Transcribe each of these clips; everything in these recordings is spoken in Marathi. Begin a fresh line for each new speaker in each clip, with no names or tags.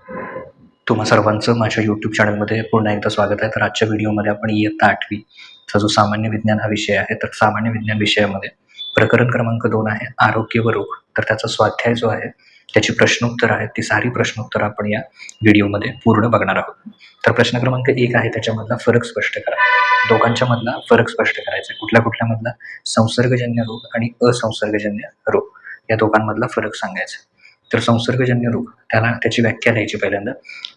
तुम्हा सर्वांचं माझ्या YouTube चॅनलमध्ये पुन्हा एकदा स्वागत आहे. तर आजच्या व्हिडिओमध्ये आपण इयत्ता 8वी चा जो सामान्य विज्ञान हा विषय आहे, तर सामान्य विज्ञान विषयामध्ये प्रकरण क्रमांक 2 आहे आरोग्य व रोग. तर त्याचा स्वाध्याय जो आहे, त्याची प्रश्नोत्तर आहेत, ती सारी प्रश्नोत्तर आपण या व्हिडिओमध्ये पूर्ण बघणार आहोत. तर प्रश्न क्रमांक 1 आहे, त्याच्यामधला फरक स्पष्ट करा. दोघांच्या मधला फरक स्पष्ट करायचा आहे. कुठल्या मधला? संसर्गजन्य रोग आणि असंसर्गजन्य रोग या दोघांमधला फरक सांगायचा. तर संसर्गजन्य रोग त्याची व्याख्या द्यायची पहिल्यांदा.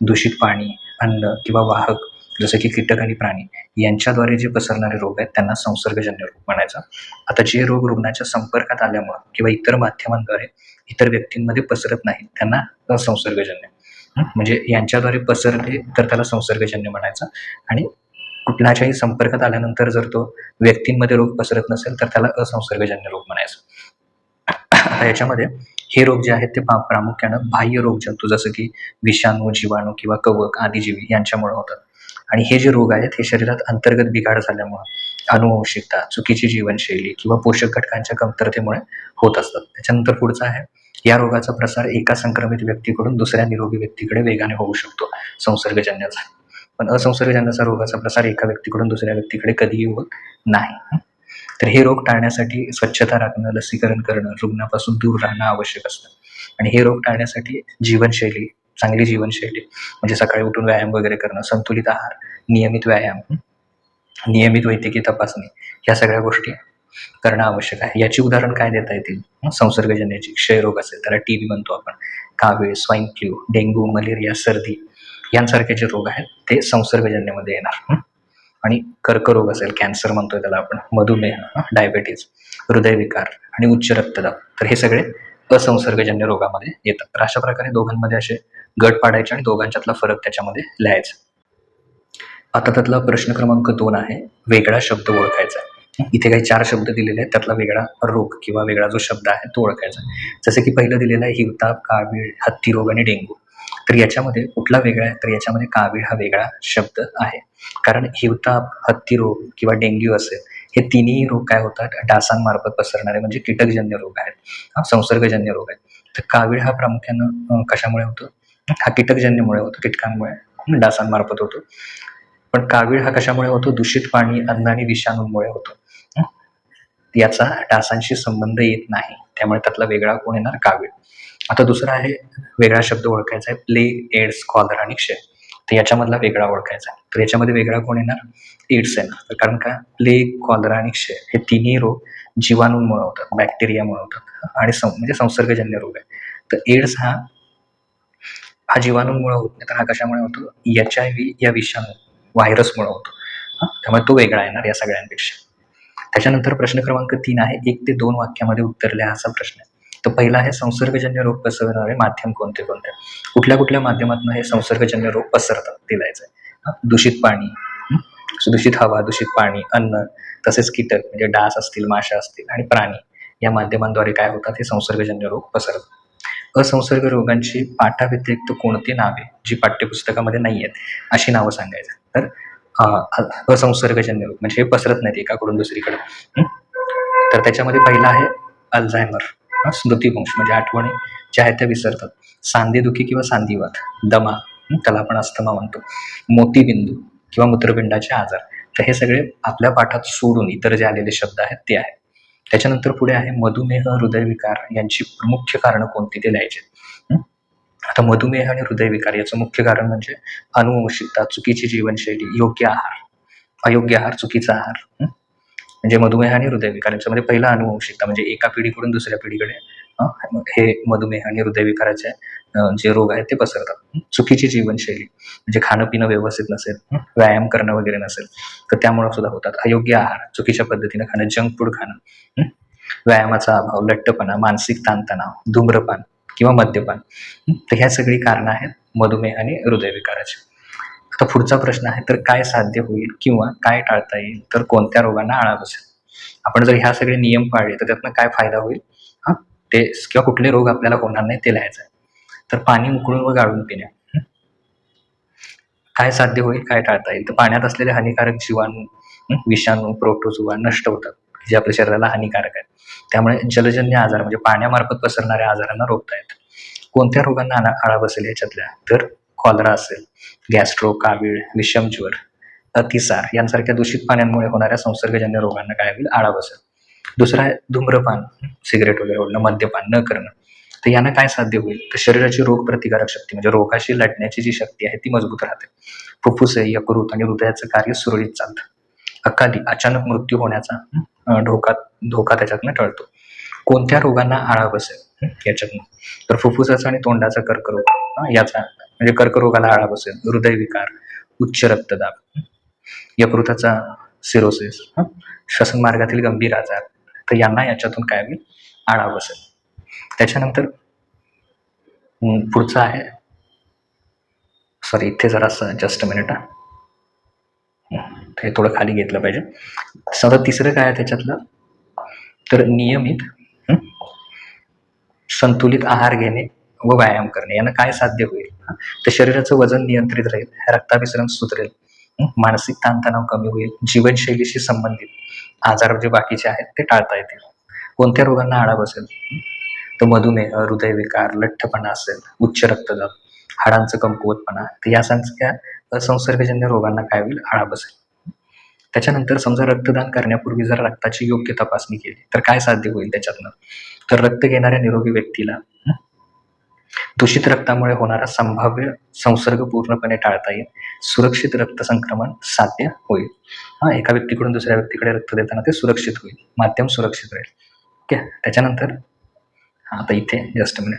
दूषित पाणी, अन्न किंवा वाहक जसं की कीटक आणि प्राणी यांच्याद्वारे जे पसरणारे रोग आहेत त्यांना संसर्गजन्य रोग म्हणायचा. आता जे रोग रुग्णाच्या संपर्कात आल्यामुळे किंवा इतर माध्यमांद्वारे इतर व्यक्तींमध्ये पसरत नाही त्यांना असंसर्गजन्य, म्हणजे यांच्याद्वारे पसरले तर त्याला संसर्गजन्य म्हणायचं. आणि कुठल्याच्याही संपर्कात आल्यानंतर जर तो व्यक्तींमध्ये रोग पसरत नसेल तर त्याला असंसर्गजन्य रोग म्हणायचं. आता याच्यामध्ये हे रोग जे आहेत ते प्रामुख्यानं बाह्य रोगजंतू जसं की विषाणू, जीवाणू किंवा कवक आदी जीवी यांच्यामुळे होतात. आणि हे जे रोग आहेत हे शरीरात अंतर्गत बिघाड झाल्यामुळे, अनुवंशिकता, चुकीची जीवनशैली किंवा पोषक घटकांच्या कमतरतेमुळे होत असतात. त्याच्यानंतर पुढचा आहे, या रोगाचा प्रसार एका संक्रमित व्यक्तीकडून दुसऱ्या निरोगी व्यक्तीकडे वेगाने होऊ शकतो, संसर्गजन्याचा. पण असंसर्गजन्याचा रोगाचा प्रसार एका व्यक्तीकडून दुसऱ्या व्यक्तीकडे कधीही होत नाही. तर हे रोग टाळण्यासाठी स्वच्छता राखणं, लसीकरण करणं, रुग्णापासून दूर राहणं आवश्यक असतं. आणि हे रोग टाळण्यासाठी जीवनशैली, चांगली जीवनशैली म्हणजे सकाळी उठून व्यायाम वगैरे करणं, संतुलित आहार, नियमित व्यायाम, नियमित वैद्यकीय तपासणी या सगळ्या गोष्टी करणं आवश्यक आहे. याची उदाहरण काय देता येतील? संसर्गजन्याची क्षयरोग असेल त्याला टीबी म्हणतो आपण, कावीळ, स्वाईन फ्लू, डेंग्यू, मलेरिया, सर्दी यांसारखे जे रोग आहेत ते संसर्गजन्यामध्ये येणार. आणि कर्करोग असेल, कॅन्सर म्हणतोय त्याला आपण, मधुमेह, डायबेटीज, हृदयविकार आणि उच्च रक्तदाब, तर हे सगळे असंसर्गजन्य रोगामध्ये येतात. तर अशा प्रकारे दोघांमध्ये असे गट पाडायचे आणि दोघांच्यातला फरक त्याच्यामध्ये लिहायचा. आता त्यातला प्रश्न क्रमांक 2 आहे, वेगळा शब्द ओळखायचा. इथे काही 4 शब्द दिलेले आहेत, त्यातला वेगळा रोग किंवा वेगळा जो शब्द आहे तो ओळखायचा. जसं की पहिलं दिलेलं आहे हिवताप, कावीळ, हत्तीरोग आणि डेंग्यू. तर याच्यामध्ये कुठला वेगळा आहे? तर याच्यामध्ये कावीळ हा वेगळा शब्द आहे. कारण हिवताप, हत्तीरोग किंवा डेंग्यू असेल, हे तिन्ही रोग काय होतात? डासांमार्फत पसरणारे म्हणजे कीटकजन्य रोग आहेत, संसर्गजन्य रोग आहेत. तर कावीळ हा प्रामुख्यानं कशामुळे होतो? हा कीटकजन्यमुळे होतो, कीटकांमुळे, डासांमार्फत होतो. पण कावीळ हा कशामुळे होतो? दूषित पाणी, अन्न आणि विषाणूंमुळे होतो. याचा डासांशी संबंध येत नाही, त्यामुळे त्यातला वेगळा कोण येणार? कावीळ. आता दुसरा आहे, वेगळा शब्द ओळखायचा आहे, प्लेग, एड्स, कॉलरा आणि क्षय. तर याच्यामधला वेगळा ओळखायचा आहे. तर याच्यामध्ये वेगळा कोण येणार? एड्स येणार. तर कारण का? प्लेग, कॉलरा आणि क्षय हे तिन्ही रोग जीवाणूंमुळे होतात, बॅक्टेरियामुळे होतात आणि म्हणजे संसर्गजन्य रोग आहे. तर एड्स हा जीवाणूंमुळे होत नाही, तर हा कशामुळे होतो? HIV या विषाणू, व्हायरसमुळे होतो. त्यामुळे तो वेगळा येणार या सगळ्यांपेक्षा. त्याच्यानंतर प्रश्न क्रमांक 3 आहे, 1 ते 2 वाक्यामध्ये उत्तर लिहा असा प्रश्न आहे. तर पहिला आहे, संसर्गजन्य रोग पसरवणारे माध्यम कोणते? कुठल्या माध्यमातून हे संसर्गजन्य रोग पसरतात ते लिहायचं आहे. दूषित पाणी, दूषित हवा, दूषित पाणी, अन्न, तसेच कीटक म्हणजे डास असतील, माशा असतील आणि प्राणी या माध्यमांद्वारे काय होतात? हे संसर्गजन्य रोग पसरतात. असंसर्ग रोगांची पाठाव्यतिरिक्त कोणती नावे जी पाठ्यपुस्तकामध्ये नाही आहेत अशी नावं सांगायचं. तर असंसर्गजन्य रोग म्हणजे हे पसरत नाहीत एकाकडून दुसरीकडे. तर त्याच्यामध्ये पहिला आहे अल्झायमर, स्मृतिभ्रंश म्हणजे आठवणी ज्या आहेत त्या विसरतात. सांधेदुखी किंवा सांधिवात, दमा, त्याला आपण अस्थमा म्हणतो, मोतीबिंदू किंवा मूत्रपिंडाचे आजार. तर हे सगळे आपल्या पाठात सोडून इतर जे आलेले शब्द आहेत ते आहेत. त्याच्यानंतर पुढे आहे मधुमेह, हृदयविकार यांची मुख्य कारणं कोणती ते लिहायचे. आता मधुमेह आणि हृदयविकार याचं मुख्य कारण म्हणजे अनुवंशिकता, चुकीची जीवनशैली, योग्य आहार, अयोग्य आहार, चुकीचा आहार. म्हणजे मधुमेह आणि हृदयविकार याच्यामध्ये पहिला अनुवंशिकता म्हणजे एका पिढीकडून दुसऱ्या पिढीकडे हे मधुमेह आणि हृदयविकाराचे जे रोग आहेत ते पसरतात. चुकीची जीवनशैली म्हणजे खाणं पिणं व्यवस्थित नसेल, व्यायाम करणं वगैरे नसेल तर त्यामुळे सुद्धा होतात. अयोग्य आहार, चुकीच्या पद्धतीने खाणं, जंक फूड खाणं, व्यायामाचा अभाव, लठ्ठपणा, मानसिक ताणतणाव, धूम्रपान किंवा मद्यपान. तर ह्या सगळी कारणं आहेत मधुमेह आणि हृदयविकाराची. आता पुढचा प्रश्न आहे, तर काय साध्य होईल किंवा काय टाळता येईल? तर कोणत्या रोगांना आळा बसेल? आपण जर ह्या सगळे नियम पाळले तर त्यातनं काय फायदा होईल ते किंवा कुठले रोग आपल्याला होणार नाही ते लिहायचं आहे. तर पाणी उकळून व गाळून पिणे. काय साध्य होईल, काय टाळता येईल? तर पाण्यात असलेले हानिकारक जीवाणू, विषाणू, प्रोटोझोआ नष्ट होतात, जे आपल्या शरीराला हानिकारक आहेत. त्यामुळे जलजन्य आजार म्हणजे पाण्यामार्फत पसरणाऱ्या आजारांना रोखता येतं. कोणत्या रोगांना आळा बसेल याच्यातल्या? तर कॉलरा असेल, गॅस्ट्रो, कावीळ, विषमज्वर, अतिसार यांसारख्या दूषित पाण्यामुळे होणाऱ्या संसर्गजन्य रोगांना काय होईल, आळा बसेल. दुसरा आहे धूम्रपान, सिगरेट वगैरे ओढणं, मद्यपान न करणं. तर यानं काय साध्य होईल, तर शरीराची रोग प्रतिकारक शक्ती म्हणजे रोगाशी लढण्याची जी शक्ती आहे ती मजबूत राहते. फुफ्फुसे, यकृत आणि हृदयाचं कार्य सुरळीत चालतं. अचानक मृत्यू होण्याचा धोका त्याच्यातनं टळतो. कोणत्या रोगांना आळा बसेल याच्यातनं, तर फुफ्फुसाचा आणि तोंडाचा कर्करोग याचा म्हणजे कर्करोगाला आळा बसेल. हृदयविकार, उच्च रक्तदाब, यकृताचा सिरोसिस, श्वसन मार्गातील गंभीर आजार, तर यांना याच्यातून काय होईल, आळा बसेल. त्याच्यानंतर पुढचं आहे, सॉरी इथे जरासं जस्ट मिनिट हे थोडं खाली घेतलं पाहिजे. समजा तिसरं काय आहे त्याच्यातलं, तर नियमित संतुलित आहार घेणे व व्यायाम करणे यानं काय साध्य होईल, तर शरीराचं वजन नियंत्रित राहील, रक्ताभिसरण सुधरेल, मानसिक ताणतणाव कमी होईल, जीवनशैलीशी संबंधित आजार जे बाकीचे आहेत ते टाळता येतील. कोणत्या रोगांना आळा बसेल, तर मधुमेह, हृदयविकार, लठ्ठपणा असेल, उच्च रक्तदाब, हाडांचं कमकुवतपणा, तर यासारख्या असंसर्गजन्य रोगांना काय होईल, आळा बसेल. त्याच्यानंतर समजा रक्तदान करण्यापूर्वी जर रक्ताची योग्य तपासणी केली तर काय साध्य होईल त्याच्यातनं, तर रक्त घेणाऱ्या निरोगी व्यक्तीला दूषित रक्तामुळे होणारा संभाव्य संसर्ग पूर्णपणे टाळता येईल. सुरक्षित रक्त संक्रमण साध्य होईल. एका व्यक्तीकडून दुसऱ्या व्यक्तीकडे रक्त देताना ते सुरक्षित होईल, माध्यम सुरक्षित राहील. ओके. त्याच्यानंतर आता इथे जस्ट मिनिट,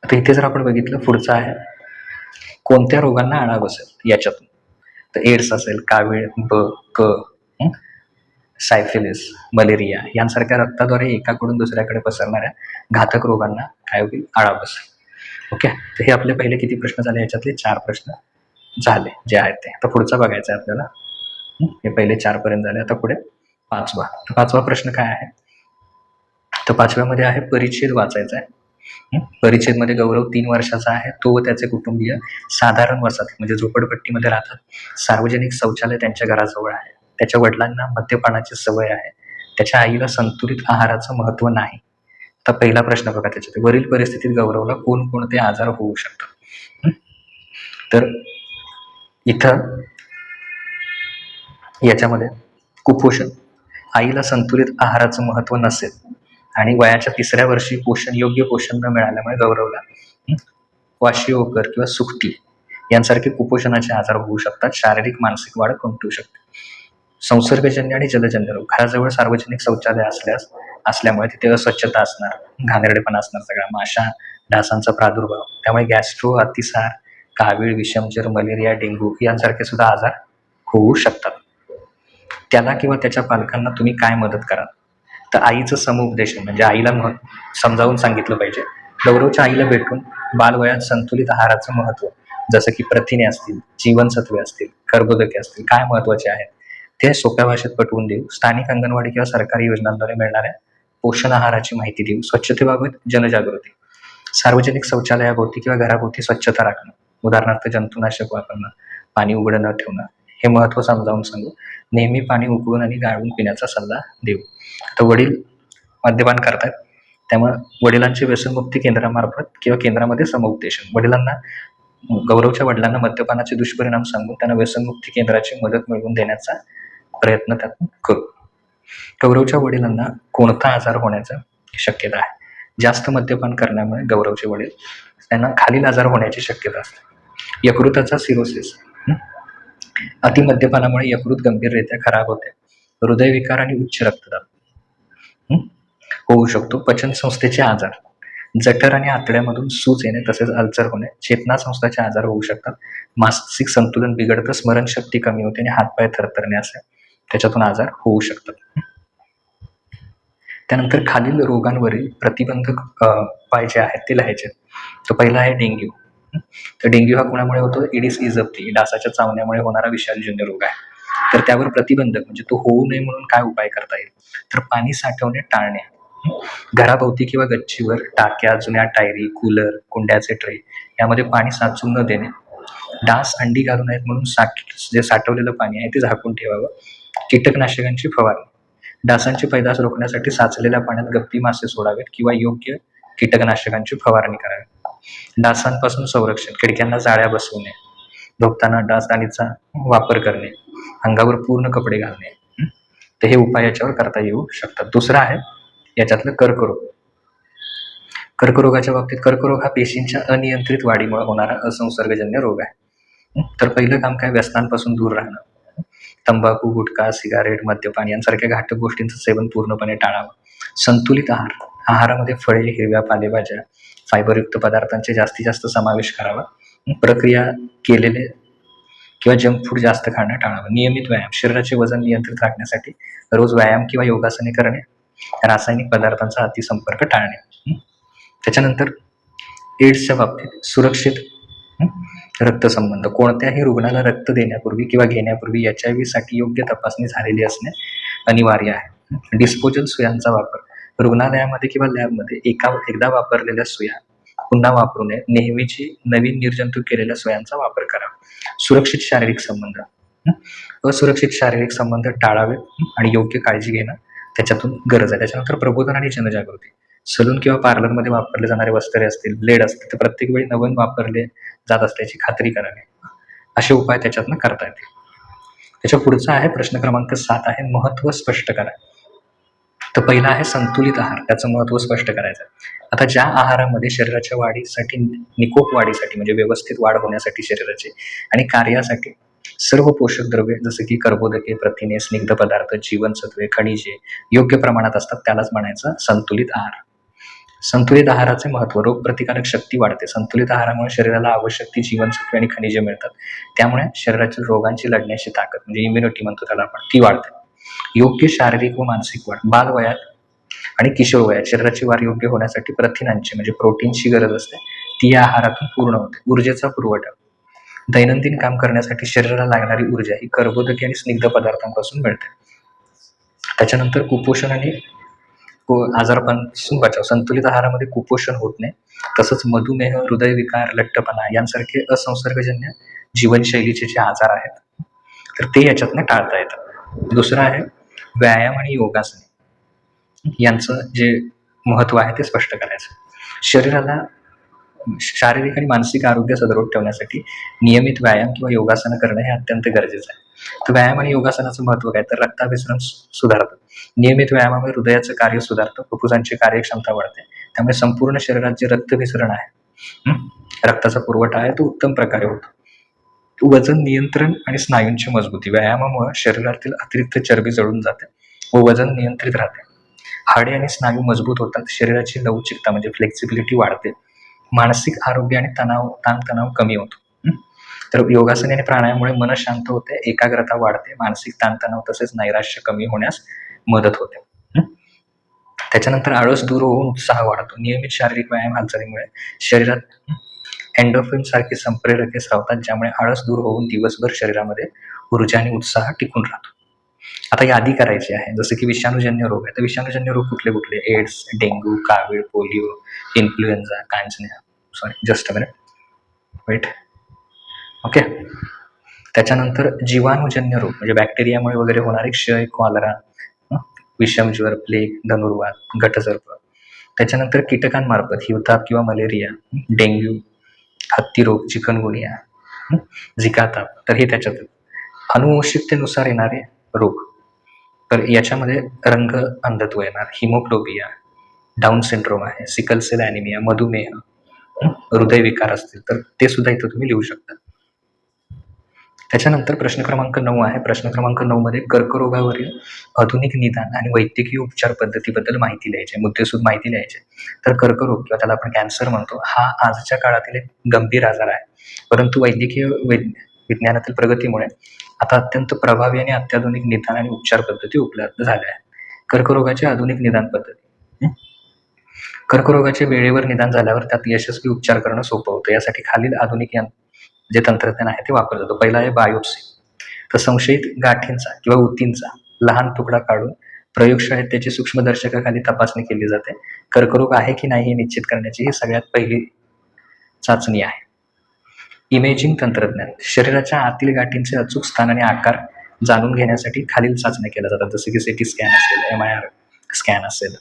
आता इथे जर आपण बघितलं पुढचं आहे कोणत्या रोगांना आळा बसेल याच्यातून, तर एड्स असेल, कावीळ, क, सायफिलिस, मलेरिया यांसारख्या रक्ताद्वारे एकाकडून दुसऱ्याकडे पसरणाऱ्या घातक रोगांना काय होईल, आळा बसेल. ओके. तर हे आपले पहिले किती प्रश्न झाले, याच्यातले 4 प्रश्न झाले जे आहेत ते. आता पुढचा बघायचा आहे आपल्याला. हे पहिले 4 पर्यंत झाले. आता पुढे 5वा प्रश्न काय आहे, तर 5व्यामध्ये आहे परिच्छेद वाचायचा आहे. परिच्छेद मध्ये गौरव 3 वर्षाचा आहे. तो व त्याचे कुटुंबीय साधारण वसाहत म्हणजे झोपडपट्टीमध्ये राहतात. सार्वजनिक शौचालय त्यांच्या घराजवळ आहे. त्याच्या वडिलांना मद्यपानाची सवय आहे. त्याच्या आईला संतुलित आहाराचं महत्व नाही. तर पहिला प्रश्न बघा त्याच्यात, वरील परिस्थितीत गौरवला कोणकोणते आजार होऊ शकतात, तर इथं याच्यामध्ये कुपोषण, आईला संतुलित आहाराचं महत्व नसेल आणि वयाच्या 3ऱ्या वर्षी योग्य पोषण न मिळाल्यामुळे गौरवला वाशिओकर किंवा सुकती यांसारखे कुपोषणाचे आजार होऊ शकतात. शारीरिक मानसिक वाढ खुंटू शकते. संसर्गजन्य आणि जलजन्य रोग, घराजवळ सार्वजनिक शौचालय असल्यामुळे तिथे अस्वच्छता असणार, घाणेरडेपणा असणार, सगळा माशा डासांचा प्रादुर्भाव, त्यामुळे गॅस्ट्रो, अतिसार, कावीळ, विषमज्वर, मलेरिया, डेंग्यू यांसारखे सुद्धा आजार होऊ शकतात. त्याला किंवा त्याच्या पालकांना तुम्ही काय मदत कराल, तर आईचं समुपदेशन म्हणजे आईला समजावून सांगितलं पाहिजे. गौरवच्या आईला भेटून बालवयात संतुलित आहाराचं महत्व, जसं की प्रथिने असतील, जीवनसत्वे असतील, कर्बोदके असतील, काय महत्वाचे आहेत ते सोप्या भाषेत पटवून देऊ. स्थानिक अंगणवाडी किंवा सरकारी योजनांद्वारे मिळणाऱ्या पोषण आहाराची माहिती देऊ. स्वच्छतेबाबत जनजागृती, सार्वजनिक शौचालयाभोवती किंवा घराभोवती स्वच्छता राखणं, उदाहरणार्थ जंतुनाशक वापरणं, पाणी उघडं न ठेवणं, हे महत्व समजावून सांगू. नेहमी पाणी उकळून आणि गाळून पिण्याचा सल्ला देऊ. तर वडील मद्यपान करतात, त्यामुळे वडिलांचे व्यसनमुक्ती केंद्रामार्फत किंवा केंद्रामध्ये समुपदेशन, गौरवच्या वडिलांना मद्यपानाचे दुष्परिणाम सांगून त्यांना व्यसनमुक्ती केंद्राची मदत मिळवून देण्याचा प्रयत्न त्यातून करू. गौरवच्या वडिलांना कोणता आजार होण्याची शक्यता आहे, जास्त मद्यपान करण्यामुळे गौरवचे वडील त्यांना खालील आजार होण्याची शक्यता असते. यकृताचा सिरोसिस, अतिमद्यपानामुळे यकृत गंभीररित्या खराब होते. हृदयविकार आणि उच्च रक्तदाब होऊ शकतो. पचन संस्थेचे आजार, जठर आणि आतड्यामधून सूज येणे तसेच अल्सर होणे, चेतनासंस्थेचे आजार होऊ शकतात. मानसिक संतुलन बिघडतं, स्मरणशक्ती कमी होते आणि हातपाय थरथरणे असे त्याच्यातून आजार होऊ शकतात. त्यानंतर खालील रोगांवरील प्रतिबंधक उपाय जे आहेत ते लिहायचे. तर पहिला आहे डेंग्यू. तर डेंग्यू हा कोणामुळे होतो, इडिस इजिप्ती डासाच्या चावण्यामुळे होणारा विषाणूजन्य रोग आहे. तर त्यावर प्रतिबंधक म्हणजे तो होऊ नये म्हणून काय उपाय करता येईल, तर पाणी साठवणे टाळणे, घराभोवती किंवा गच्चीवर टाक्या, जुन्या टायरी, कूलर, कुंड्याचे ट्रे यामध्ये पाणी साचून न देणे, डास अंडी घालू नयेत म्हणून जे साठवलेलं पाणी आहे ते झाकून ठेवावं. कीटकनाशकांची फवारणी, डासांची पैदास रोखण्यासाठी साचलेल्या पाण्यात गप्पी मासे सोडावेत किंवा योग्य कीटकनाशकांची फवारणी करावी. डासांपासून संरक्षण, खिडक्यांना जाळ्या बसवणे, झोपताना डासदाणीचा वापर करणे, अंगावर पूर्ण कपडे घालणे. तर हे उपाय याच्यावर करता येऊ शकतात. दुसरं आहे याच्यातलं कर्करोग. कर्करोगाच्या बाबतीत कर्करोग हा पेशींच्या अनियंत्रित वाढीमुळे होणारा असंसर्गजन्य रोग आहे. तर पहिलं काम काय, व्यसनांपासून दूर राहणं. तंबाखू, गुटखा, सिगारेट, मद्यपान यांसारख्या घातक गोष्टींचं सेवन पूर्णपणे टाळावं. संतुलित आहार, आहारामध्ये फळे, हिरव्या पालेभाज्या, फायबरयुक्त पदार्थांचे जास्तीत जास्त समावेश करावा. प्रक्रिया केलेले किंवा जंक फूड जास्त खाणं टाळावं. नियमित व्यायाम, शरीराचे वजन नियंत्रित राखण्यासाठी रोज व्यायाम किंवा योगासने करणे. रासायनिक पदार्थांचा अतिसंपर्क टाळणे. त्याच्यानंतर एड्सच्या बाबतीत सुरक्षित रक्तसंबंध, कोणत्याही रुग्णाला रक्त देण्यापूर्वी किंवा घेण्यापूर्वी HIV साठी योग्य तपासणी झालेली असणे अनिवार्य आहे. डिस्पोजल सुयांचा वापर, रुग्णालयामध्ये किंवा लॅबमध्ये एकदा वापरलेल्या सुया पुन्हा वापरू नये. नेहमीची नवीन निर्जंतुक केलेल्या सुयांचा वापर करावा. सुरक्षित शारीरिक संबंध, असुरक्षित शारीरिक संबंध टाळावे आणि योग्य काळजी घेणं त्याच्यातून गरज आहे. त्याच्यानंतर प्रबोधन आणि जनजागृती, सलून किंवा पार्लरमध्ये वापरले जाणारे वस्त्रे असतील, ब्लेड असतील, तर प्रत्येक वेळी नवीन वापरले जात असल्याची खात्री करावी. असे उपाय त्याच्यातनं करता येतील. त्याच्या पुढचा आहे प्रश्न क्रमांक 7 आहे महत्व स्पष्ट करा. तर पहिला आहे संतुलित आहार, त्याचं महत्व स्पष्ट करायचं. आता ज्या आहारामध्ये शरीराच्या वाढीसाठी, निकोप वाढीसाठी म्हणजे व्यवस्थित वाढ होण्यासाठी शरीराची आणि कार्यासाठी सर्व पोषक द्रव्ये जसं की कर्बोदके, प्रथिने, स्निग्ध पदार्थ, जीवनसत्वे, खनिजे योग्य प्रमाणात असतात, त्यालाच म्हणायचं संतुलित आहार. संतुलित आहाराचे महत्व, रोगप्रतिकारक शक्ती वाढते. संतुलित आहारामुळे शरीराला आवश्यक ती जीवनसत्वे आणि खनिजे मिळतात, त्यामुळे शरीराच्या रोगांची लढण्याची ताकद म्हणजे इम्युनिटी म्हणतो त्याला आपण, ती वाढते. योग्य शारीरिक व मानसिक वाढ, बालवयात आणि किशोर वयात शरीराची वाढ योग्य होण्यासाठी प्रथिनांची म्हणजे प्रोटीनची गरज असते, ती या आहारातून पूर्ण होते. ऊर्जेचा पुरवठा, दैनंदिन काम करण्यासाठी शरीराला लागणारी ऊर्जा ही कर्बोदके आणि स्निग्ध पदार्थांपासून मिळते. त्याच्यानंतर कुपोषण आणि आजारपणापासून बचाव, संतुलित आहारामध्ये कुपोषण होत नाही. तसंच मधुमेह, हृदयविकार, लठ्ठपणा यांसारखे असंसर्गजन्य जीवनशैलीचे जे आजार आहेत तर ते याच्यातनं टाळता येतात. दुसरं आहे व्यायाम आणि योगासने, यांचं जे महत्व आहे ते स्पष्ट करायचं. शरीराला शारीरिक आणि मानसिक आरोग्य सदृढ ठेवण्यासाठी नियमित व्यायाम किंवा योगासनं करणं हे अत्यंत गरजेचं आहे. तर व्यायाम आणि योगासनाचं महत्व काय, तर रक्ताभिसरण सुधारतं. नियमित व्यायामामुळे हृदयाचं कार्य सुधारतं, फुफ्फुसांची कार्यक्षमता वाढते, त्यामुळे संपूर्ण शरीरात जे रक्तभिसरण आहे, रक्ताचा पुरवठा आहे तो उत्तम प्रकारे होतो. वजन नियंत्रण आणि स्नायूंची मजबूती, व्यायामामुळे शरीरातील अतिरिक्त चरबी जळून जाते व वजन नियंत्रित राहते. हाडे आणि स्नायू मजबूत होतात, शरीराची लवचिकता म्हणजे फ्लेक्सिबिलिटी वाढते. मानसिक आरोग्य आणि ताणतणाव कमी होतो. तर योगासने आणि प्राणायामामुळे मन शांत होते, एकाग्रता वाढते, मानसिक ताणतणाव तसेच नैराश्य कमी होण्यास मदत होते. त्याच्यानंतर आळस दूर होऊन उत्साह वाढतो. नियमित शारीरिक व्यायाम हालचालीमुळे शरीरात एंडोर्फिन सारखे संप्रेरके स्रावतात, ज्यामुळे आळस दूर होऊन दिवसभर शरीरामध्ये ऊर्जा आणि उत्साह टिकून राहतो. आता यादी करायची आहे, जसं की विषाणूजन्य रोग आहे. तर विषाणूजन्य रोग कुठले कुठले, एड्स, डेंग्यू, कावीळ, पोलिओ, इन्फ्लुएन्झा, कांजण्या, just a minute, wait, okay. त्याच्यानंतर जीवाणूजन्य रोग म्हणजे बॅक्टेरियामुळे वगैरे होणारे क्षय, कॉलरा, विषमज्वर, प्लेग, धनुर्वात, घटसर्प. त्याच्यानंतर कीटकांमार्फत हिवताप किंवा मलेरिया, डेंग्यू, हत्ती रोग, चिकनगुनिया, झिका ताप, तर हे त्याच्यात. अनुवंशिकतेनुसार येणारे रोग, तर याच्यामध्ये रंग अंधत्व येणार, हिमोग्लोबिया, डाऊन सिंड्रोम आहे, सिकल सेल ॲनिमिया, मधुमेह, हृदयविकार असतील तर ते सुद्धा इथं तुम्ही लिहू शकता. त्याच्यानंतर प्रश्न क्रमांक 9 आहे. प्रश्न क्रमांक 9 मध्ये कर्करोगावरील आधुनिक निदान आणि वैद्यकीय उपचार पद्धतीबद्दल माहिती लिहायची, मुद्देसूद माहिती लिहायची. तर कर्करोग किंवा त्याला आपण कॅन्सर म्हणतो, हा आजच्या काळातील एक गंभीर आजार आहे, परंतु वैद्यकीय विज्ञानातील प्रगतीमुळे आता अत्यंत प्रभावी आणि अत्याधुनिक निदान आणि उपचार पद्धती उपलब्ध झाल्या आहेत. कर्करोगाची आधुनिक निदान पद्धती, कर्करोगाचे वेळेवर निदान झाल्यावर त्यात यशस्वी उपचार करणं सोपं होतं. यासाठी खालील आधुनिक जे तंत्रज्ञान आहे ते वापरलं जातं. पहिला आहे बायोप्सी, तर संशयित गाठींचा किंवा ऊतींचा लहान तुकडा काढून प्रयोगशाळेत त्याची सूक्ष्मदर्शकाखाली तपासणी केली जाते. कर्करोग आहे की नाही हे निश्चित करण्याची ही सगळ्यात पहिली चाचणी आहे. इमेजिंग तंत्रज्ञान, शरीराच्या आतील गाठींचे अचूक स्थान आणि आकार जाणून घेण्यासाठी खालील चाचण्या केल्या जातात, जसे की सिटी स्कॅन असेल, MRI स्कॅन असेल,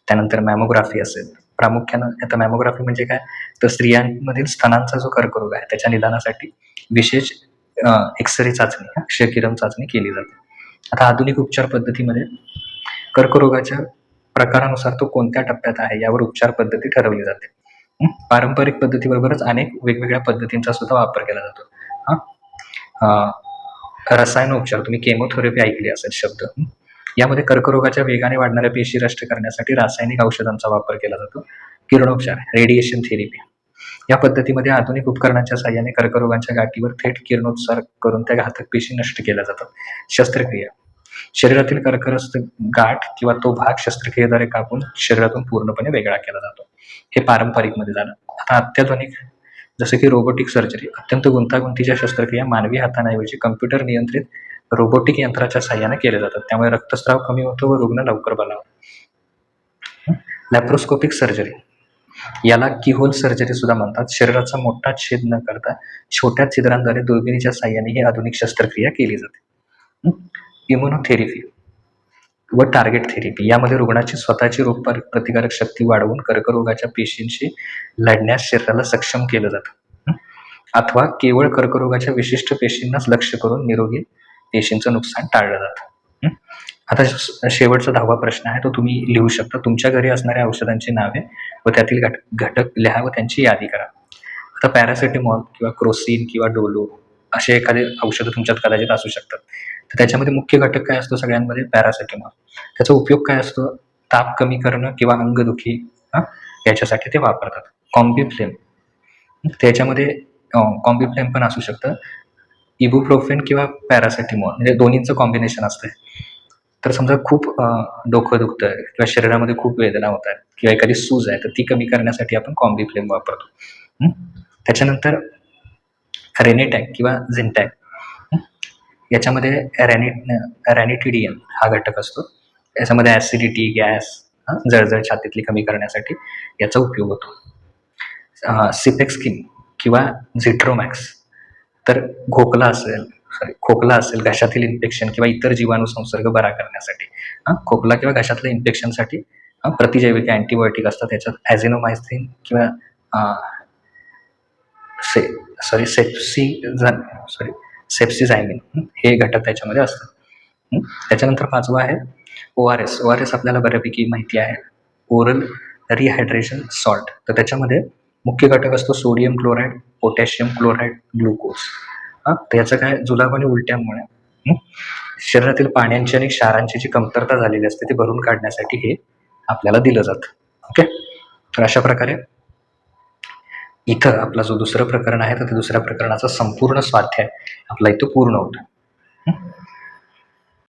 त्यानंतर मॅमोग्राफी असेल, प्रामुख्यानं आता मॅमोग्राफी म्हणजे काय, तर स्त्रियांमधील स्तनांचा जो कर्करोग आहे त्याच्या निदानासाठी विशेष एक्स-रे चाचणी, क्षकिरण चाचणी केली जाते. आता आधुनिक उपचार पद्धतीमध्ये कर्करोगाच्या प्रकारानुसार तो कोणत्या टप्प्यात आहे यावर उपचार पद्धती ठरवली जाते. पारंपरिक पद्धतीबरोबरच अनेक वेगवेगळ्या पद्धतींचा सुद्धा वापर केला जातो. रसायनोपचार, तुम्ही केमोथेरपी ऐकली असेल शब्द. यामध्ये कर्करोगाच्या वेगाने वाढणाऱ्या पेशी नष्ट करण्यासाठी रासायनिक औषधांचा वापर केला जातो. किरणोपचार, रेडिएशन थेरपी, या पद्धतीमध्ये आधुनिक उपकरणांच्या साहाय्याने कर्करोगाच्या गाठीवर थेट किरणोत्सार करून त्या घातक पेशी नष्ट केल्या जातात. शस्त्रक्रिया, शरीरातील कर्करस्त गाठ किंवा तो भाग शस्त्रक्रियेद्वारे कापून शरीरातून पूर्णपणे वेगळा केला जातो. हे पारंपरिक मध्ये झालं. आता अत्याधुनिक जसं की रोबोटिक सर्जरी, अत्यंत गुंतागुंतीच्या शस्त्रक्रिया मानवी हातांऐवजी कम्प्युटर नियंत्रित रोबोटिक यंत्राच्या साहाय्याने केल्या जातात. त्यामुळे रक्तस्राव कमी होतो व रुग्ण लवकर बरा होतो. लॅप्रोस्कोपिक सर्जरी, याला कीहोल सर्जरी सुद्धा म्हणतात. शरीराचा मोठा छेद न करता छोट्या छिद्रांद्वारे दुर्बिणीच्या साहाय्याने ही आधुनिक शस्त्रक्रिया केली जाते. इम्युनोथेरपी व टार्गेट थेरपी, यामध्ये रुग्णाची स्वतःची रोग प्रतिकारक शक्ती वाढवून कर्करोगाच्या पेशींशी लढण्यास शरीराला सक्षम केलं जातं. अथवा केवळ कर्करोगाच्या विशिष्ट पेशींनाच लक्ष्य करून निरोगी पेशींचं नुकसान टाळलं जातं. आता शेवटचा 10वा प्रश्न आहे, तो तुम्ही लिहू शकता. तुमच्या घरी असणाऱ्या औषधांची नावे व त्यातील घटक लिहा व त्यांची यादी करा. आता पॅरासिटामॉल किंवा क्रोसिन किंवा डोलो असे एखादे औषधं तुमच्यात कदाचित असू शकतात. तर त्याच्यामध्ये मुख्य घटक काय असतो सगळ्यांमध्ये? पॅरासिटामॉल. त्याचा उपयोग काय असतो? ताप कमी करणं किंवा अंगदुखी याच्यासाठी ते वापरतात. कॉम्बिफ्लेम, त्याच्यामध्ये कॉम्बिफ्लेम पण असू शकतं. इबुप्रोफेन किंवा पॅरासिटामॉल, म्हणजे दोन्हींचं कॉम्बिनेशन असतं. तर समजा खूप डोकं दुखतंय किंवा शरीरामध्ये खूप वेदना होत आहेत किंवा एखादी सूज आहे, तर ती कमी करण्यासाठी आपण कॉम्बिफ्लेम वापरतो. त्याच्यानंतर रेनेटॅक किंवा झिंटॅक, याच्यामध्ये रॅनिटिडियम हा घटक असतो. याच्यामध्ये ऍसिडिटी, गॅस, जळजळ छातीतली कमी करण्यासाठी याचा उपयोग होतो. सिपेक्स्किन किंवा झिट्रोमॅक्स, तर खोकला असेल, घशातील इन्फेक्शन किंवा इतर जीवाणू संसर्ग बरा करण्यासाठी. खोकला किंवा घशातल्या इन्फेक्शनसाठी प्रतिजैविक अँटीबायोटिक असतात. त्याच्यात ॲझिनोमायसिन किंवा सेप्सिझायमिन हे घटक त्याच्यामध्ये असतात. त्याच्यानंतर 5वा आहे ORS. ORS आपल्याला बऱ्यापैकी माहिती आहे, ओरल रिहायड्रेशन सॉल्ट. तर त्याच्यामध्ये मुख्य घटक असतो sodium chloride, potassium chloride, glucose. तर याचं काय, जुलाब आणि उलट्यांमुळे शरीरातील पाण्याची आणि क्षारांची जी कमतरता झालेली असते ती भरून काढण्यासाठी हे आपल्याला दिलं जातं. ओके, तर अशा प्रकारे इथं आपला जो दुसरं प्रकरण आहे तर त्या दुसऱ्या प्रकरणाचा संपूर्ण स्वाध्याय आपला इथं पूर्ण होतो.